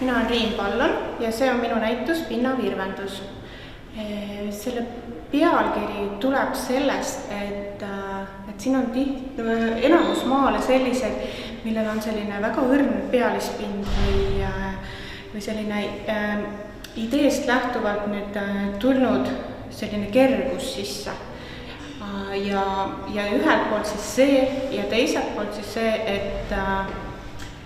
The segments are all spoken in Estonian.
Mina olen Riin Pallon ja see on minu näitus Pinnavirvendus. Selle pealkiri tuleb sellest, et siin on enamus maale sellised, millel on selline väga õrn pealispind või selline ideest lähtuvalt nüüd tulnud selline kergus sisse. Ja ühelt poolt siis see ja teiselt poolt siis see,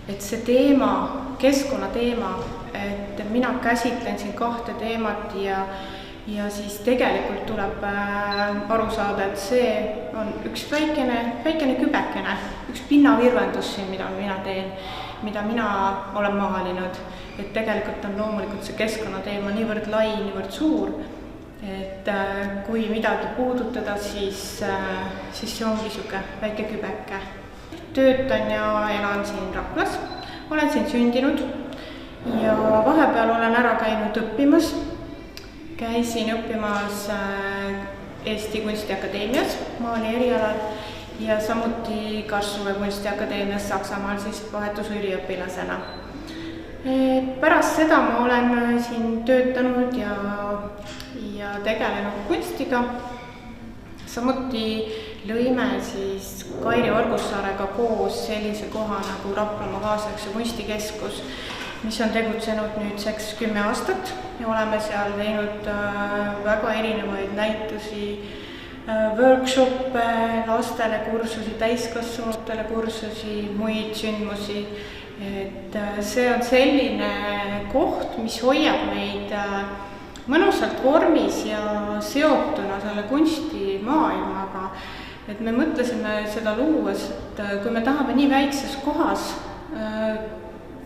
et see teema, keskkonnateema, et mina käsitlen siin kahte teemat ja siis tegelikult tuleb aru saada, et see on üks väikene kübekene, üks pinnavirvendus siin, mida mina teen, mida mina olen maalinud. Et tegelikult on loomulikult see keskkonnateema niivõrd lai, niivõrd suur, et kui midagi puudutada, siis see ongi niisugune väike kübeke. Töötan ja elan siin Raplas, olen siin sündinud ja vahepeal olen ära käinud õppimas. Käisin õppimas Eesti Kunstiakadeemias maali erialal ja samuti Karlsruhe Kunstiakadeemias Saksamaal siis vahetusüliõpilasena. Pärast seda ma olen siin töötanud ja tegelenud kunstiga. Samuti lõime siis Kairi Orgussaarega koos sellise koha nagu Raplamaa kaasaegse kunstikeskus, mis on tegutsenud nüüdseks 10 aastat ja oleme seal teinud väga erinevaid näitusi, workshoppe, lastele kursusi, täiskasvanutele kursusi, muid sündmusi. Et see on selline koht, mis hoiab meid mõnusalt vormis ja seotuna selle kunstimaailmaga. Et me mõtlesime seda luues, et kui me tahame nii väikses kohas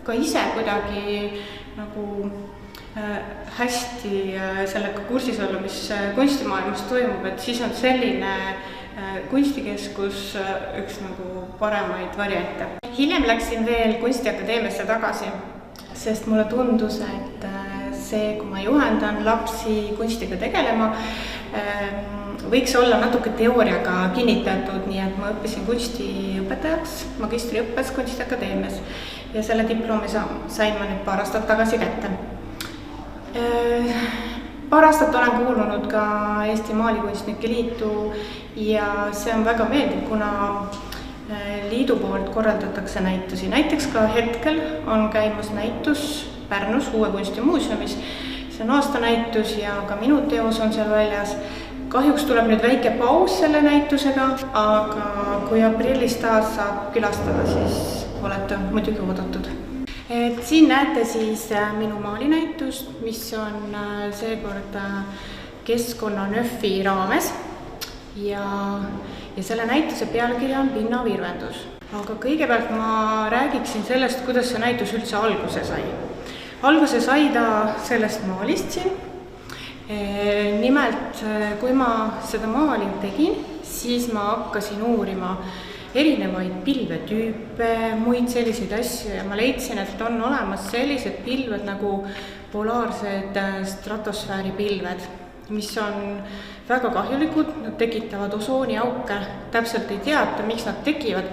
ka ise kuidagi nagu hästi sellega kursis olla, mis kunstimaailmas toimub, et siis on selline kunstikeskus üks nagu paremaid variante. Hiljem läksin veel Kunstiakadeemiasse tagasi, sest mulle tundus, et see, kui ma juhendan lapsi kunstiga tegelema, võiks olla natuke teooriaga kinnitatud, nii et ma õppisin kunstiõpetajaks magistriõppes Kunstiakadeemias ja selle diplomi sain ma nüüd paar aastat tagasi kätte. Paar aastat olen kuulunud ka Eesti Maalikunstnike Liitu ja see on väga meeldiv, kuna liidu poolt korraldatakse näitusi. Näiteks ka hetkel on käimas näitus Pärnus Uue Kunstimuuseumis. See on aastanäitus ja ka minu teos on seal väljas. Kahjuks tuleb nüüd väike paus selle näitusega, aga kui aprillis taas saab külastada, siis olete muidugi oodatud. Siin näete siis minu maalinäitust, mis on seekord Keskkonnanöfi raames ja selle näituse pealkiri on Pinnavirvendus. Aga kõigepealt ma räägiksin sellest, kuidas see näitus üldse alguse sai. Alguse sai ta sellest maalist siin. Nimelt, kui ma seda maali tegin, siis ma hakkasin uurima erinevaid pilvetüüpe, muid selliseid asju ja ma leidsin, et on olemas sellised pilved nagu polaarsed stratosfääri pilved, mis on väga kahjulikud, nad tekitavad osooniauke, täpselt ei teata, miks nad tekivad.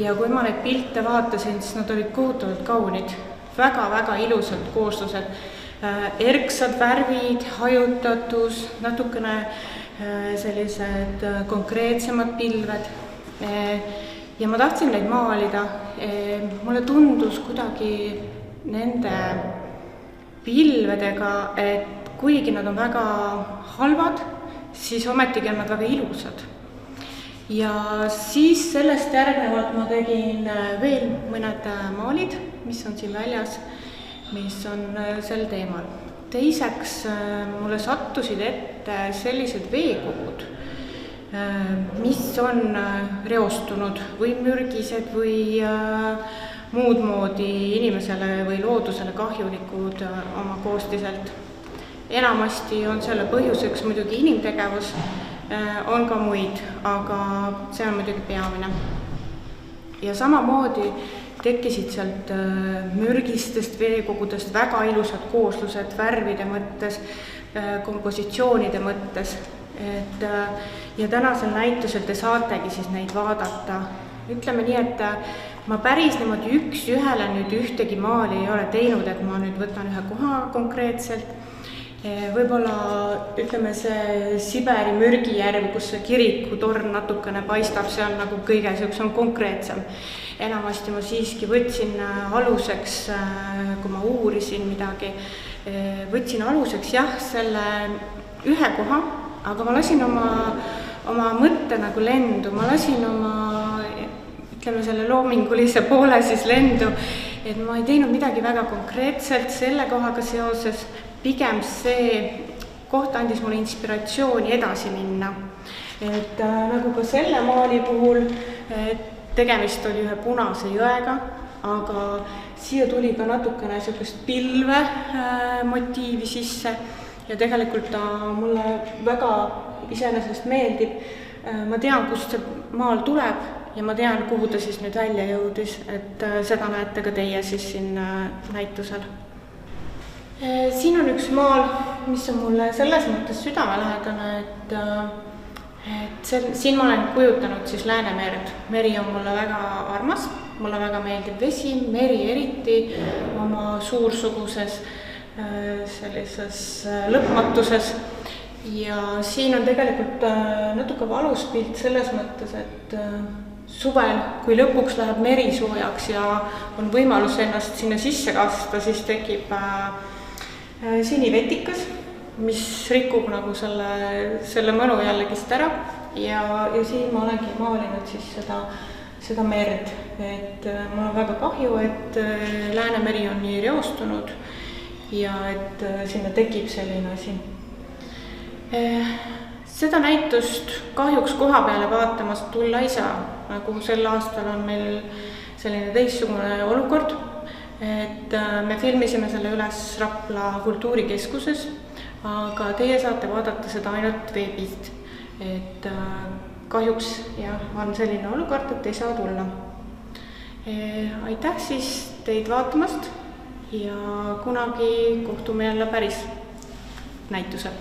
Ja kui ma neid pilte vaatasin, siis nad olid kohutavalt kaunid, väga ilusad kooslused, erksad värvid, hajutatus, natukene sellised konkreetsemad pilved. Ja ma tahtsin neid maalida. Mulle tundus kuidagi nende pilvedega, et kuigi nad on väga halvad, siis ometigi on nad väga ilusad. Ja siis sellest järgnevalt ma tegin veel mõned maalid, mis on siin väljas, mis on sel teemal. Teiseks mulle sattusid ette sellised veekogud, mis on reostunud või mürgised või muud moodi inimesele või loodusele kahjulikud oma koostiselt. Enamasti on selle põhjuseks muidugi inimtegevus, on ka muid, aga see on muidugi peamine. Ja samamoodi tekkisid sealt mürgistest veekogudest väga ilusad kooslused värvide mõttes, kompositsioonide mõttes. Ja tänasel näitusel te saategi siis neid vaadata. Ütleme nii, et ma päris niimoodi üks-ühele nüüd ühtegi maali ei ole teinud, et ma nüüd võtan ühe koha konkreetselt. Võib-olla ütleme see Siberi Mürgijärv, kus see kirikutorn natukene paistab, see on nagu kõige siuksem konkreetsem. Enamasti ma siiski võtsin aluseks, kui ma uurisin midagi, võtsin aluseks jah, selle ühe koha, aga ma lasin oma mõtte nagu lendu, ma lasin ütleme selle loomingulise poole siis lendu, et ma ei teinud midagi väga konkreetselt selle kohaga seoses, pigem see koht andis mulle inspiratsiooni edasi minna. Et nagu ka selle maali puhul, tegemist oli ühe punase jõega, aga siia tuli ka natukene sellist pilve motiivi sisse ja tegelikult ta mulle väga iseenesest meeldib. Ma tean, kust see maal tuleb ja ma tean, kuhu ta siis nüüd välja jõudis, et seda näete ka teie siis siin näitusel. Siin on üks maal, mis on mulle selles mõttes südamelähedane, et siin ma olen kujutanud siis Läänemerd. Meri on mulle väga armas, mulle väga meeldib vesi, meri eriti oma suursuguses sellises lõpmatuses. Ja siin on tegelikult natuke valus pilt selles mõttes, et suvel, kui lõpuks läheb meri soojaks ja on võimalus ennast sinna sisse kasta, siis tekib sinivetikas, mis rikub nagu selle mõnu jällegist ära ja siin ma olengi maalinud siis seda merd, et mul on väga kahju, et Läänemeri on nii reostunud ja et sinna tekib selline asi. Seda näitust kahjuks koha peale vaatamast tulla ei saa, nagu sel aastal on meil selline teistsugune olukord, et me filmisime selle üles Rapla kultuurikeskuses, aga teie saate vaadata seda ainult veebist, et kahjuks jah, on selline olukord, et ei saa tulla. Aitäh siis teid vaatamast ja kunagi kohtume jälle päris näitusel.